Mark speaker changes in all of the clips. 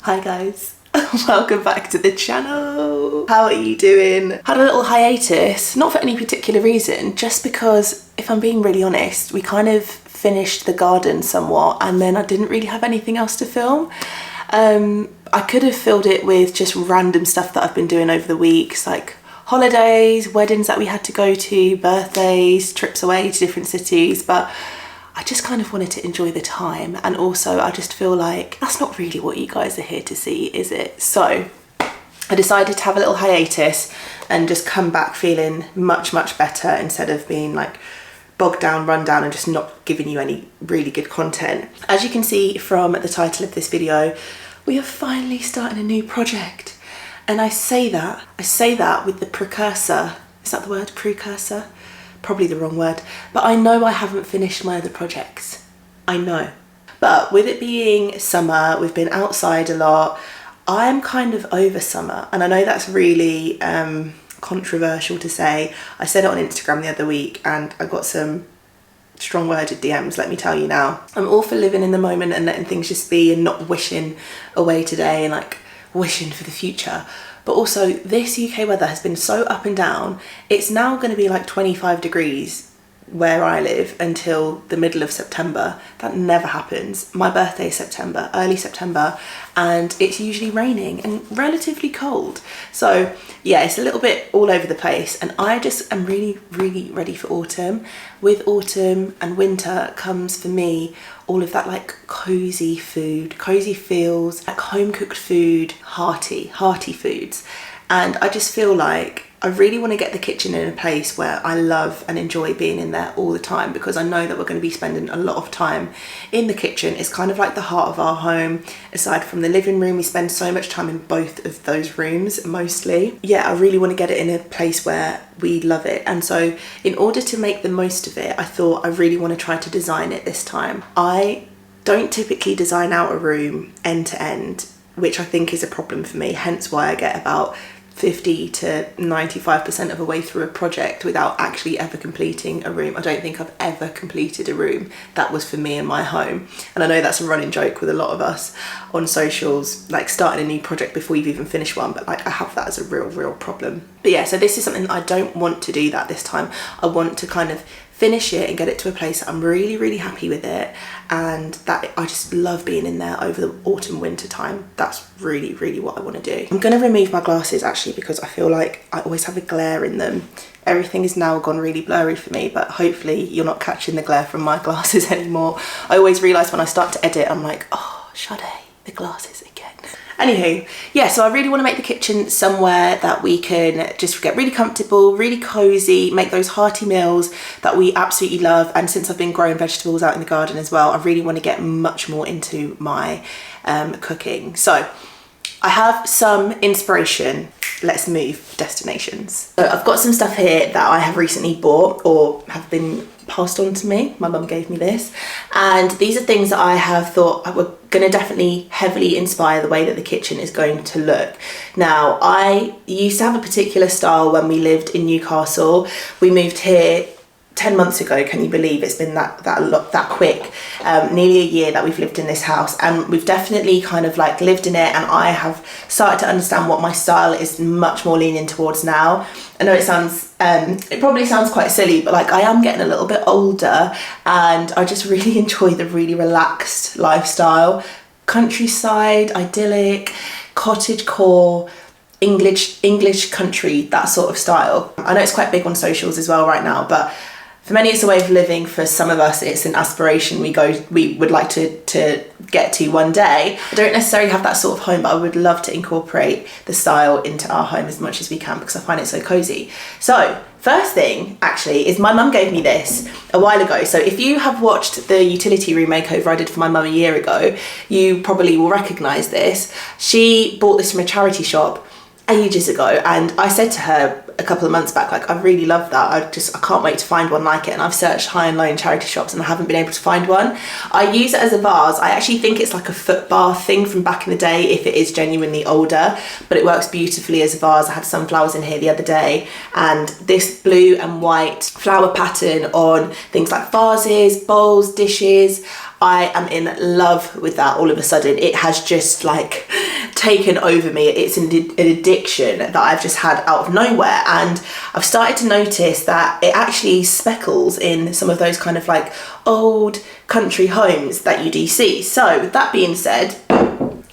Speaker 1: Hi guys, welcome back to the channel. How are you doing? Had a little hiatus, not for any particular reason, just because if I'm being really honest, we kind of finished the garden somewhat and then I didn't really have anything else to film. I could have filled it with just random stuff that I've been doing over the weeks, like holidays, weddings that we had to go to, birthdays, trips away to different cities, but I just kind of wanted to enjoy the time, and also I just feel like that's not really what you guys are here to see, is it? So I decided to have a little hiatus and just come back feeling much better instead of being like bogged down, run down and just not giving you any really good content. As you can see from the title of this video, we are finally starting a new project. And I say that with the precursor. Is that the word, precursor? Probably the wrong word, but I know I haven't finished my other projects. I know. But with it being summer, we've been outside a lot. I'm kind of over summer, and I know that's really controversial to say. I said it on Instagram the other week and I got some strong worded DMs, let me tell you now. I'm all for living in the moment and letting things just be and not wishing away today and like wishing for the future. But also this UK weather has been so up and down. It's now going to be like 25 degrees where I live until the middle of September. That never happens. My birthday is September, early September, and it's usually raining and relatively cold. So yeah, it's a little bit all over the place, and I just am really ready for autumn. With autumn and winter comes for me all of that like cozy food, cozy feels, like home cooked food, hearty foods. And I just feel like I really want to get the kitchen in a place where I love and enjoy being in there all the time, because I know that we're going to be spending a lot of time in the kitchen. It's kind of like the heart of our home. Aside from the living room, we spend so much time in both of those rooms mostly. Yeah, I really want to get it in a place where we love it. And so in order to make the most of it, I thought I really want to try to design it this time. I don't typically design out a room end to end, which I think is a problem for me, hence why I get about 50 to 95% of the way through a project without actually ever completing a room. I don't think I've ever completed a room that was for me in my home. And I know that's a running joke with a lot of us on socials, like starting a new project before you've even finished one, but like I have that as a real problem. But yeah, so this is something that I don't want to do that this time. I want to kind of finish it and get it to a place that I'm really happy with it, and that I just love being in there over the autumn winter time. That's really what I want to do. I'm going to remove my glasses actually, because I feel like I always have a glare in them. Everything is now gone really blurry for me, but hopefully you're not catching the glare from my glasses anymore. I always realise when I start to edit, I'm like, oh, Sade, the glasses again. Anywho, yeah, so I really want to make the kitchen somewhere that we can just get really comfortable, really cozy, make those hearty meals that we absolutely love. And since I've been growing vegetables out in the garden as well, I really want to get much more into my cooking. So I have some inspiration. Let's move destinations. So I've got some stuff here that I have recently bought or have been passed on to me. My mum gave me this, and these are things that I have thought were going to definitely heavily inspire the way that the kitchen is going to look. Now, I used to have a particular style when we lived in Newcastle. We moved here 10 months ago. Can you believe it's been that quick? Nearly a year that we've lived in this house, and we've definitely kind of like lived in it, and I have started to understand what my style is much more leaning towards now. I know it probably sounds quite silly, but like I am getting a little bit older and I just really enjoy the really relaxed lifestyle. Countryside, idyllic, cottagecore, English country, that sort of style. I know it's quite big on socials as well right now, but for many it's a way of living. For some of us it's an aspiration we would like to get to one day. I don't necessarily have that sort of home, but I would love to incorporate the style into our home as much as we can, because I find it so cozy. So first thing actually is my mum gave me this a while ago. So if you have watched the utility room makeover I did for my mum a year ago, you probably will recognise this. She bought this from a charity shop ages ago, and I said to her a couple of months back, like, I really love that. I can't wait to find one like it. And I've searched high and low in charity shops and I haven't been able to find one. I use it as a vase. I actually think it's like a foot bath thing from back in the day, if it is genuinely older, but it works beautifully as a vase. I had sunflowers in here the other day, and this blue and white flower pattern on things like vases, bowls, dishes, I am in love with that all of a sudden. It has just like taken over me. It's an addiction that I've just had out of nowhere, and I've started to notice that it actually speckles in some of those kind of like old country homes that you do see. So with that being said,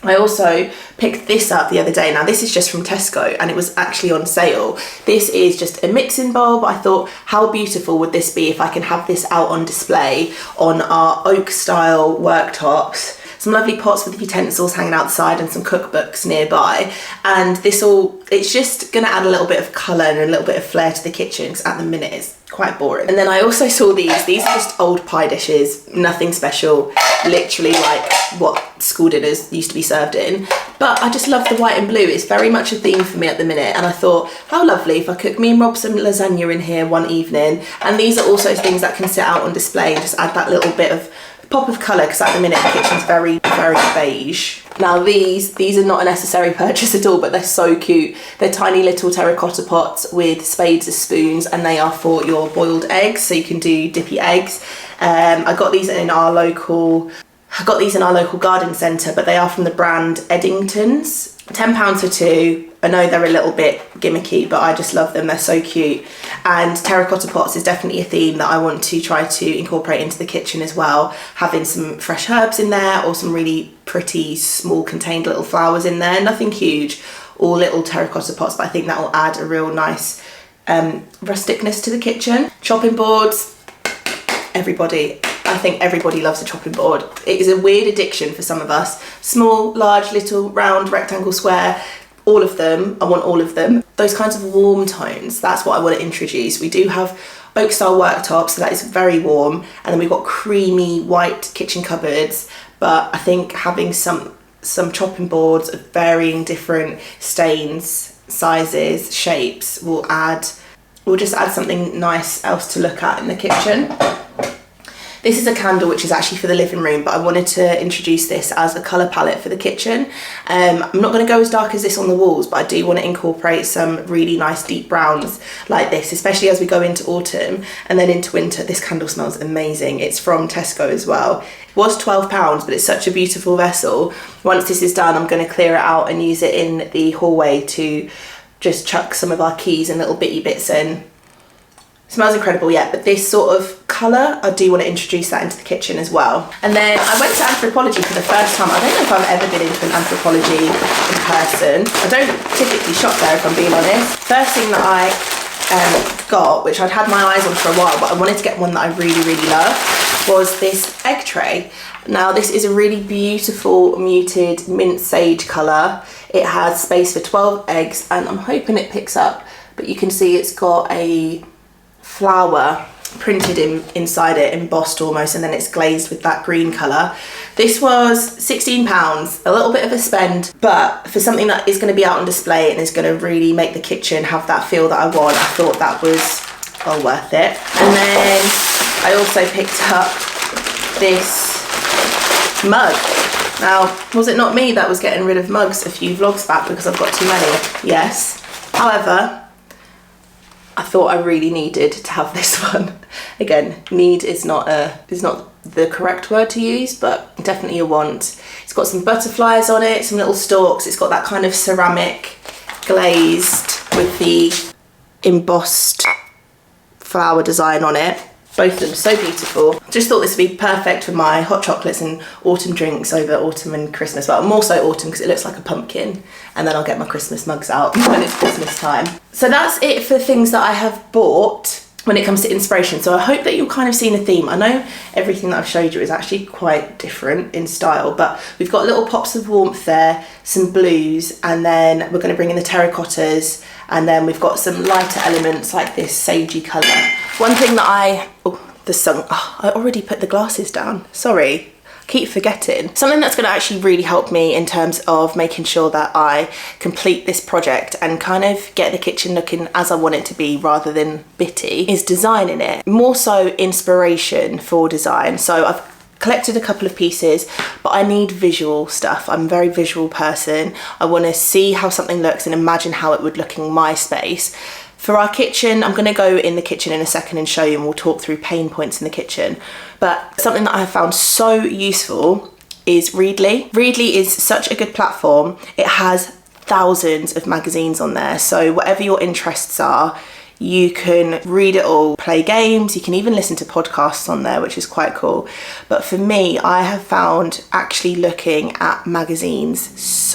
Speaker 1: I also picked this up the other day. Now this is just from Tesco and it was actually on sale. This is just a mixing bowl, but I thought how beautiful would this be if I can have this out on display on our oak style worktops. Some lovely pots with utensils hanging outside and some cookbooks nearby. And it's just gonna add a little bit of colour and a little bit of flair to the kitchen, because at the minute it's quite boring. And then I also saw these are just old pie dishes, nothing special, literally like what school dinners used to be served in. But I just love the white and blue. It's very much a theme for me at the minute. And I thought, how lovely if I cook me and Rob some lasagna in here one evening. And these are also things that can sit out on display and just add that little bit of pop of colour, because at the minute the kitchen's very, very beige. Now these are not a necessary purchase at all, but they're so cute. They're tiny little terracotta pots with spades as spoons, and they are for your boiled eggs, so you can do dippy eggs. I got these in our local garden centre, but they are from the brand Eddington's. £10 for two. I know they're a little bit gimmicky, but I just love them. They're so cute. And terracotta pots is definitely a theme that I want to try to incorporate into the kitchen as well. Having some fresh herbs in there, or some really pretty small contained little flowers in there. Nothing huge, all little terracotta pots, but I think that will add a real nice rusticness to the kitchen. Chopping boards. I think everybody loves a chopping board. It is a weird addiction for some of us. Small, large, little, round, rectangle, square, all of them. I want all of them. Those kinds of warm tones, that's what I want to introduce. We do have oak style worktops, so that is very warm. And then we've got creamy white kitchen cupboards. But I think having some chopping boards of varying different stains, sizes, shapes will just add something nice else to look at in the kitchen. This is a candle which is actually for the living room, but I wanted to introduce this as a colour palette for the kitchen. I'm not going to go as dark as this on the walls, but I do want to incorporate some really nice deep browns like this, especially as we go into autumn and then into winter. This candle smells amazing. It's from Tesco as well. It was £12, but it's such a beautiful vessel. Once this is done, I'm going to clear it out and use it in the hallway to just chuck some of our keys and little bitty bits in. Smells incredible, yeah, but this sort of colour, I do want to introduce that into the kitchen as well. And then I went to Anthropologie for the first time. I don't know if I've ever been into an Anthropologie in person. I don't typically shop there, if I'm being honest. First thing that I got, which I'd had my eyes on for a while, but I wanted to get one that I really, really love, was this egg tray. Now this is a really beautiful muted mint sage colour. It has space for 12 eggs, and I'm hoping it picks up, but you can see it's got a flower printed inside it, embossed almost, and then it's glazed with that green colour. This was £16, a little bit of a spend, but for something that is going to be out on display and is going to really make the kitchen have that feel that I want, I thought that was well worth it. And then I also picked up this mug. Now, was it not me that was getting rid of mugs a few vlogs back because I've got too many? Yes. However, I thought I really needed to have this one. Again, need is not the correct word to use, but definitely a want. It's got some butterflies on it, some little stalks. It's got that kind of ceramic glazed with the embossed flower design on it. Both of them so beautiful. Just thought this would be perfect for my hot chocolates and autumn drinks over autumn and Christmas. Well, more so autumn because it looks like a pumpkin, and then I'll get my Christmas mugs out when it's Christmas time. So that's it for the things that I have bought when it comes to inspiration. So I hope that you've kind of seen a theme. I know everything that I've showed you is actually quite different in style, but we've got little pops of warmth there, some blues, and then we're going to bring in the terracottas, and then we've got some lighter elements like this sagey colour. One thing that I already put the glasses down, sorry. Keep forgetting. Something that's going to actually really help me in terms of making sure that I complete this project and kind of get the kitchen looking as I want it to be rather than bitty is designing it. More so inspiration for design. So I've collected a couple of pieces, but I need visual stuff. I'm a very visual person. I want to see how something looks and imagine how it would look in my space. For our kitchen, I'm going to go in the kitchen in a second and show you, and we'll talk through pain points in the kitchen. But something that I have found so useful is Readly. Readly is such a good platform. It has thousands of magazines on there, so whatever your interests are, you can read it all, play games, you can even listen to podcasts on there, which is quite cool. But for me, I have found actually looking at magazines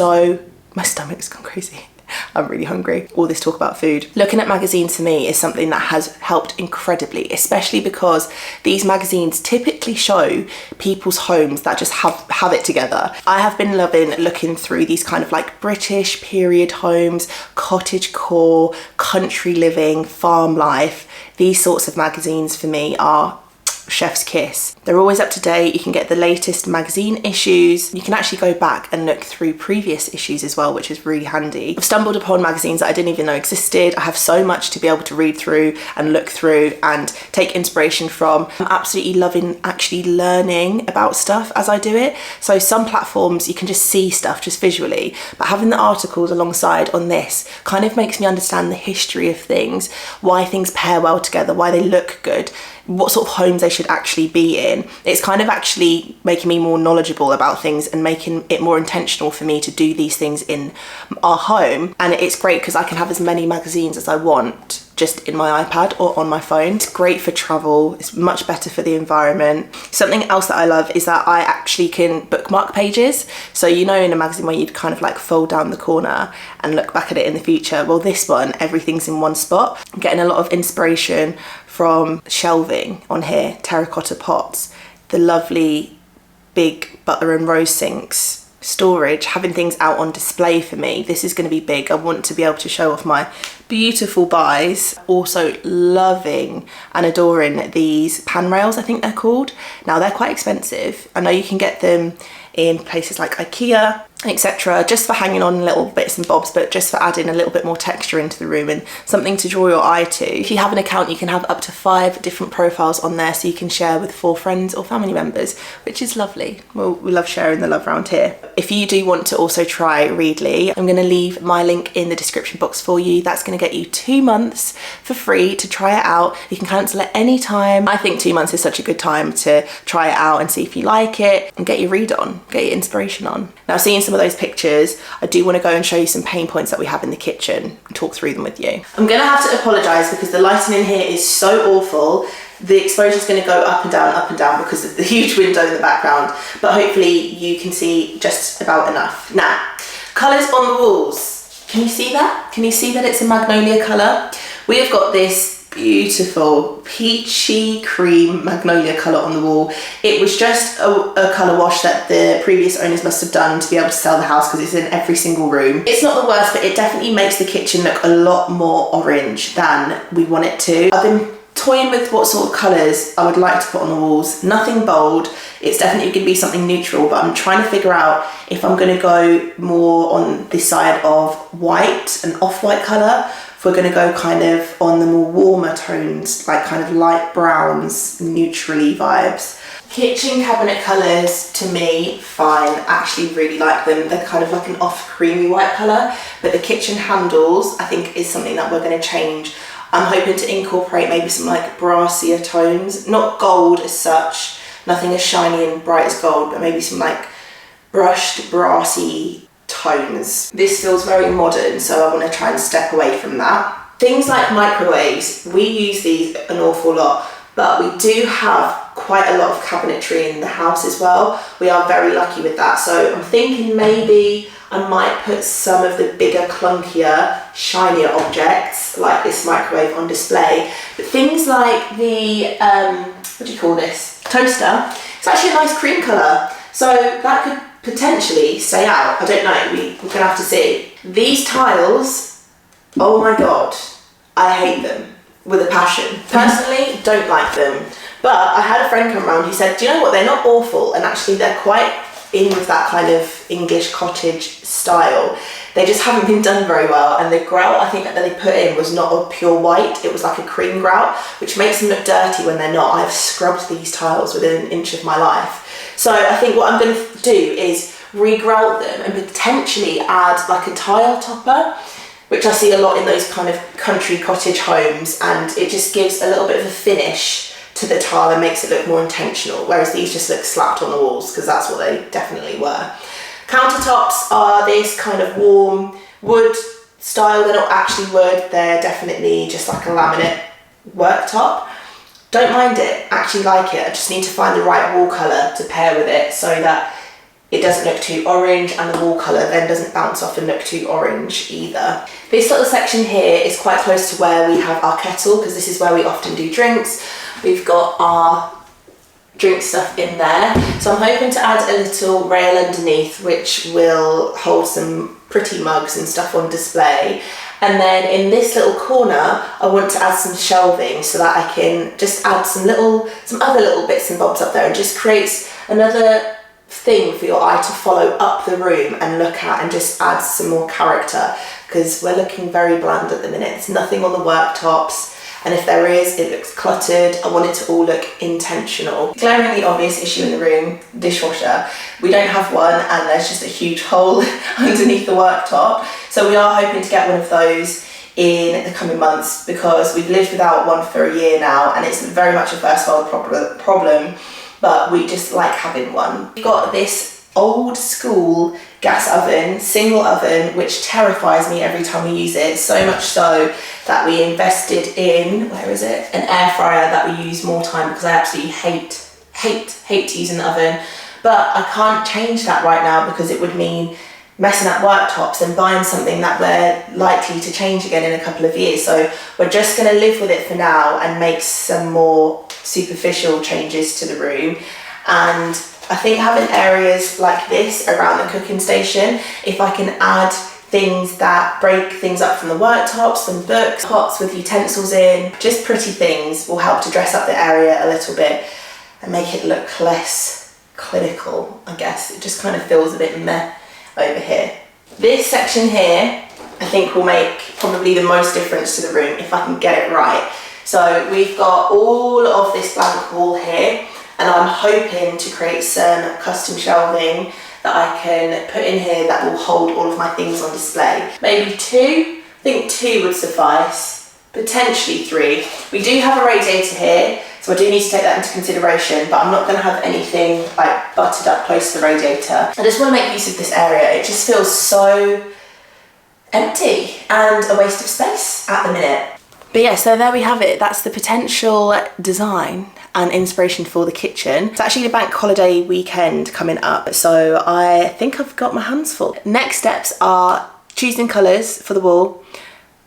Speaker 1: my stomach's gone crazy. I'm really hungry. All this talk about food. Looking at magazines for me is something that has helped incredibly, especially because these magazines typically show people's homes that just have it together. I have been loving looking through these kind of like British period homes, cottage core, country living, farm life. These sorts of magazines for me are chef's kiss. They're always up to date. You can get the latest magazine issues. You can actually go back and look through previous issues as well, which is really handy. I've stumbled upon magazines that I didn't even know existed. I have so much to be able to read through and look through and take inspiration from. I'm absolutely loving actually learning about stuff as I do it. So some platforms you can just see stuff just visually, but having the articles alongside on this kind of makes me understand the history of things, why things pair well together, why they look good, what sort of homes they should actually be in. It's kind of actually making me more knowledgeable about things and making it more intentional for me to do these things in our home. And it's great because I can have as many magazines as I want just in my iPad or on my phone. It's great for travel. It's much better for the environment. Something else that I love is that I actually can bookmark pages. So you know, in a magazine where you'd kind of like fold down the corner and look back at it in the future, well, this one, everything's in one spot. I'm getting a lot of inspiration from shelving on here, terracotta pots, the lovely big butler and rose sinks, storage, having things out on display for me. This is going to be big. I want to be able to show off my beautiful buys. Also loving and adoring these pan rails, I think they're called. Now they're quite expensive. I know you can get them in places like IKEA, etc., just for hanging on little bits and bobs, but just for adding a little bit more texture into the room and something to draw your eye to. If you have an account, you can have up to 5 different profiles on there, so you can share with 4 friends or family members, which is lovely. Well, we love sharing the love around here. If you do want to also try Readly, I'm going to leave my link in the description box for you. That's going to get you 2 months for free to try it out. You can cancel at any time. I think 2 months is such a good time to try it out and see if you like it and get your read on, get your inspiration on. Now, seeing some of those pictures, I do want to go and show you some pain points that we have in the kitchen and talk through them with you. I'm going to have to apologise because the lighting in here is so awful. The exposure is going to go up and down because of the huge window in the background, but hopefully you can see just about enough. Now, colours on the walls. Can you see that? Can you see that it's a magnolia colour? We have got this beautiful peachy cream magnolia colour on the wall. It was just a colour wash that the previous owners must have done to be able to sell the house because it's in every single room. It's not the worst, but it definitely makes the kitchen look a lot more orange than we want it to. I've been toying with what sort of colours I would like to put on the walls. Nothing bold. It's definitely going to be something neutral, but I'm trying to figure out if I'm going to go more on this side of white, an off-white colour, if we're going to go kind of on the more warmer tones, like kind of light browns, neutrally vibes. Kitchen cabinet colours, to me, fine. Actually really like them. They're kind of like an off creamy white colour, but the kitchen handles, I think, is something that we're going to change. I'm hoping to incorporate maybe some like brassier tones, not gold as such, nothing as shiny and bright as gold, but maybe some like brushed brassy tones. This feels very modern, so I want to try and step away from that. Things like microwaves, we use these an awful lot, but we do have quite a lot of cabinetry in the house as well. We are very lucky with that, so I'm thinking maybe I might put some of the bigger, clunkier, shinier objects like this microwave on display. But things like the, what do you call this? Toaster. It's actually a nice cream colour, so that could potentially stay out. I don't know, we're going to have to see. These tiles, oh my god, I hate them with a passion. Personally, don't like them. But I had a friend come around who said, do you know what, they're not awful, and actually they're quite in with that kind of English cottage style. They just haven't been done very well, and the grout I think that they put in was not a pure white, it was like a cream grout, which makes them look dirty when they're not. I've scrubbed these tiles within an inch of my life. So I think what I'm going to do is re-grout them and potentially add like a tile topper, which I see a lot in those kind of country cottage homes, and it just gives a little bit of a finish to the tile and makes it look more intentional, whereas these just look slapped on the walls because that's what they definitely were. Countertops are this kind of warm wood style. They're not actually wood, they're definitely just like a laminate worktop. Don't mind it, actually like it. I just need to find the right wall colour to pair with it so that it doesn't look too orange and the wall colour then doesn't bounce off and look too orange either. This little section here is quite close to where we have our kettle because this is where we often do drinks. We've got our drink stuff in there. So I'm hoping to add a little rail underneath which will hold some pretty mugs and stuff on display. And then in this little corner, I want to add some shelving so that I can just add some other little bits and bobs up there and just creates another thing for your eye to follow up the room and look at and just add some more character because we're looking very bland at the minute. There's nothing on the worktops, and if there is, it looks cluttered. I want it to all look intentional. Glaringly obvious issue in the room, dishwasher. We don't have one and there's just a huge hole underneath the worktop. So we are hoping to get one of those in the coming months because we've lived without one for a year now and it's very much a first world problem, but we just like having one. We've got this old school gas oven, single oven, which terrifies me every time we use it, so much so that we invested in, where is it? An air fryer that we use more time because I absolutely hate using the oven. But I can't change that right now because it would mean messing up worktops and buying something that we're likely to change again in a couple of years. So we're just going to live with it for now and make some more superficial changes to the room. And I think having areas like this around the cooking station, if I can add things that break things up from the worktops, some books, pots with utensils in, just pretty things will help to dress up the area a little bit and make it look less clinical, I guess. It just kind of feels a bit meh over here. This section here, I think will make probably the most difference to the room if I can get it right. So we've got all of this blank wall here, and I'm hoping to create some custom shelving that I can put in here that will hold all of my things on display. Maybe two, I think two would suffice, potentially three. We do have a radiator here, so I do need to take that into consideration, but I'm not going to have anything like butted up close to the radiator. I just want to make use of this area. It just feels so empty and a waste of space at the minute. But yeah, so there we have it. That's the potential design and inspiration for the kitchen. It's actually the bank holiday weekend coming up, so I think I've got my hands full. Next steps are choosing colours for the wall,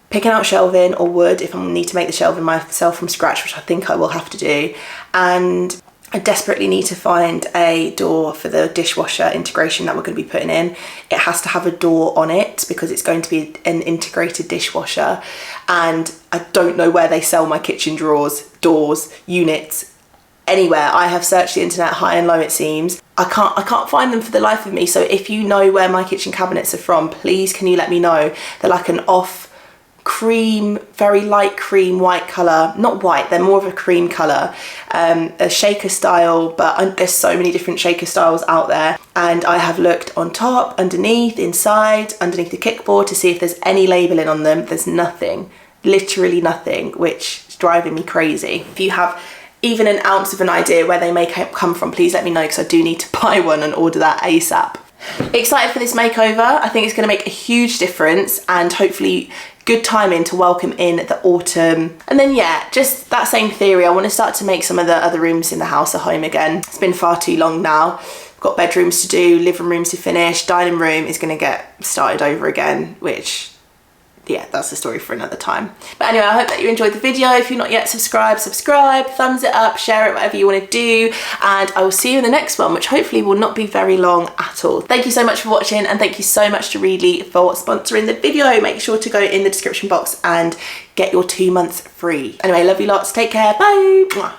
Speaker 1: picking out shelving or wood if I need to make the shelving myself from scratch, which I think I will have to do, and I desperately need to find a door for the dishwasher integration that we're going to be putting in. It has to have a door on it because it's going to be an integrated dishwasher, and I don't know where they sell my kitchen drawers, doors, units, anywhere. I have searched the internet high and low, it seems. I can't find them for the life of me, so if you know where my kitchen cabinets are from, please can you let me know. They're like an off cream, very light cream white colour, not white, they're more of a cream colour, a shaker style, but there's so many different shaker styles out there, and I have looked on top, underneath, inside, underneath the kickboard to see if there's any labelling on them. There's nothing, literally nothing, which is driving me crazy. If you have even an ounce of an idea where they may come from, please let me know because I do need to buy one and order that ASAP. Excited for this makeover. I think it's going to make a huge difference and hopefully good timing to welcome in the autumn. And then yeah, just that same theory, I want to start to make some of the other rooms in the house a home again. It's been far too long now. I've got bedrooms to do, living rooms to finish, dining room is going to get started over again, which yeah, that's a story for another time. But anyway, I hope that you enjoyed the video. If you're not yet subscribed, subscribe, thumbs it up, share it, whatever you want to do, and I will see you in the next one, which hopefully will not be very long at all. Thank you so much for watching, and thank you so much to Readly for sponsoring the video. Make sure to go in the description box and get your 2 months free. Anyway, love you lots, take care, bye. Mwah.